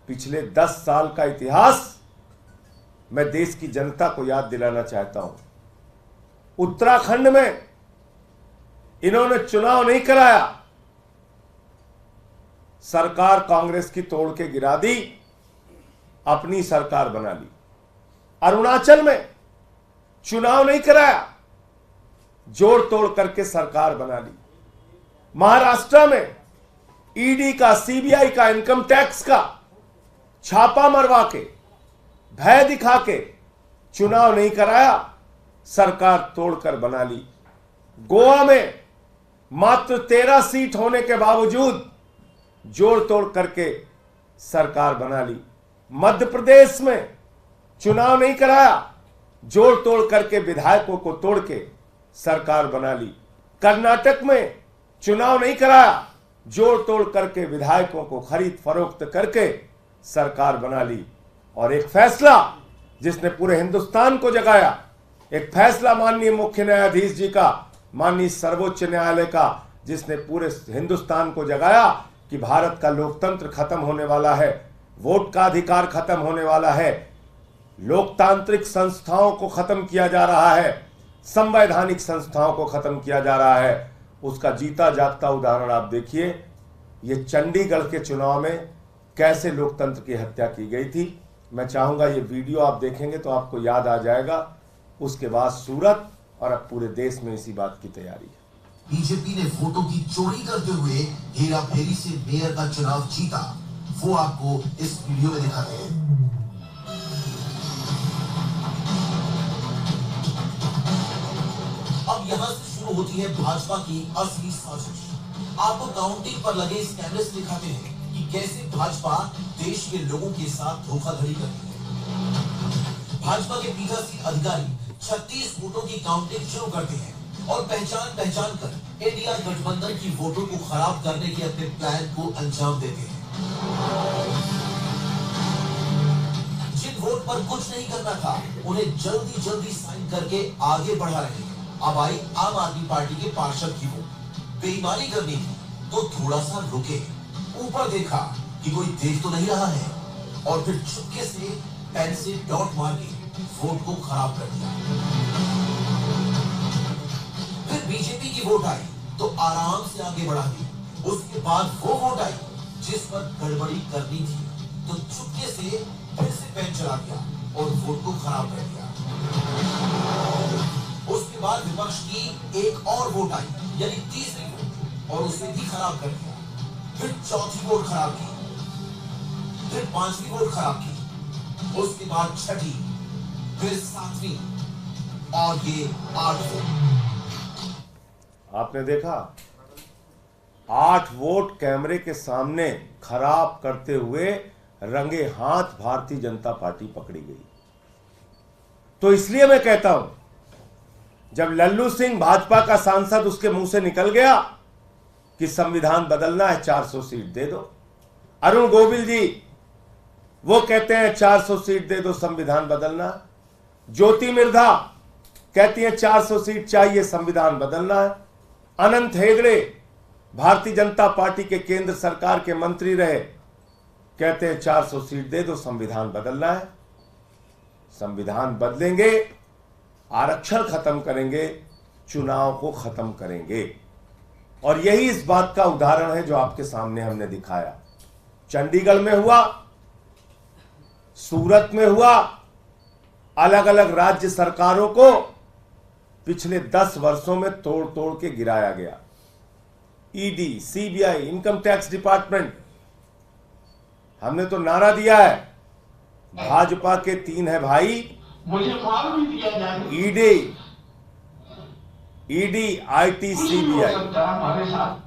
पिछले 10 साल का इतिहास मैं देश की जनता को याद दिलाना चाहता हूं। उत्तराखंड में इन्होंने चुनाव नहीं कराया, सरकार कांग्रेस की तोड़ के गिरा दी, अपनी सरकार बना ली। अरुणाचल में चुनाव नहीं कराया, जोड़ तोड़ करके सरकार बना ली। महाराष्ट्र में ईडी का, सीबीआई का, इनकम टैक्स का छापा मरवा के, भय दिखा के चुनाव नहीं कराया, सरकार तोड़कर बना ली। गोवा में मात्र 13 सीट होने के बावजूद जोड़ तोड़ करके सरकार बना ली। मध्य प्रदेश में चुनाव नहीं कराया, जोड़ तोड़ करके विधायकों को तोड़ के सरकार बना ली। कर्नाटक में चुनाव नहीं कराया, जोड़ तोड़ करके विधायकों को खरीद फरोख्त करके सरकार बना ली। और एक फैसला जिसने पूरे हिंदुस्तान को जगाया, एक फैसला माननीय मुख्य न्यायाधीश जी का, माननीय सर्वोच्च न्यायालय का, जिसने पूरे हिंदुस्तान को जगाया कि भारत का लोकतंत्र खत्म होने वाला है, वोट का अधिकार खत्म होने वाला है, लोकतांत्रिक संस्थाओं को खत्म किया जा रहा है, संवैधानिक संस्थाओं को खत्म किया जा रहा है। उसका जीता जागता उदाहरण आप देखिए, ये चंडीगढ़ के चुनाव में कैसे लोकतंत्र की हत्या की गई थी। मैं चाहूंगा ये वीडियो आप देखेंगे तो आपको याद आ जाएगा। उसके बाद सूरत, और अब पूरे देश में इसी बात की तैयारी है। बीजेपी ने वोटों की चोरी करते हुए हेरा फेरी से मेयर का चुनाव जीता, वो आपको इस वीडियो में दिखाते हैं। अब यहां से शुरू होती है भाजपा की असली साजिश। आपको काउंटिंग पर लगे इस कैमरे से दिखाते हैं कि कैसे भाजपा देश के लोगों के साथ धोखाधड़ी करती है। भाजपा के पीठासीन अधिकारी 36 वोटों की काउंटिंग शुरू करते हैं और पहचान कर इंडिया गठबंधन की वोटों को खराब करने के अपने प्लान को अंजाम देते हैं। जिन वोट पर कुछ नहीं करना था, उन्हें जल्दी साइन करके आगे बढ़ा रहे हैं। अब आई आम आदमी पार्टी के पार्षद की वोट। बेईमानी करनी थी तो थोड़ा सा रुके, ऊपर देखा कि कोई देख तो नहीं रहा है, और फिर चुपके से पेन से डॉट मार के वोट को खराब कर दिया। फिर बीजेपी की वोट आई तो आराम से आगे बढ़ा दी। उसके बाद वो वोट आई जिस पर गड़बड़ी करनी थी, तो चुपके से फिर से पेन चला दिया और वोट को खराब कर दिया। उसके बाद विपक्ष की एक और वोट आई, यानी तीसरी वोट, और उसे भी खराब कर दिया। फिर चौथी वोट खराब की, फिर पांचवी वोट खराब की, उसके बाद छठी, फिर सातवीं, और ये 8 वोट। आपने देखा 8 वोट कैमरे के सामने खराब करते हुए रंगे हाथ भारतीय जनता पार्टी पकड़ी गई। तो इसलिए मैं कहता हूं, जब लल्लू सिंह भाजपा का सांसद, उसके मुंह से निकल गया कि संविधान बदलना है, 400 सीट दे दो। अरुण गोविल जी वो कहते हैं 400 सीट दे दो, संविधान बदलना। ज्योति मिर्धा कहती है 400 सीट चाहिए, संविधान बदलना है। अनंत हेगड़े भारतीय जनता पार्टी के केंद्र सरकार के मंत्री रहे, कहते हैं 400 सीट दे दो, संविधान बदलना है। संविधान बदलेंगे, आरक्षण खत्म करेंगे, चुनाव को खत्म करेंगे। और यही इस बात का उदाहरण है जो आपके सामने हमने दिखाया। चंडीगढ़ में हुआ, सूरत में हुआ, अलग अलग राज्य सरकारों को पिछले 10 वर्षों में तोड़ तोड़ के गिराया गया। ED, CBI, income tax department, हमने तो नारा दिया है, भाजपा के 3 है भाई, मुझे कॉल भी दिया जाए। ED, IT, CBI. हमारे साथ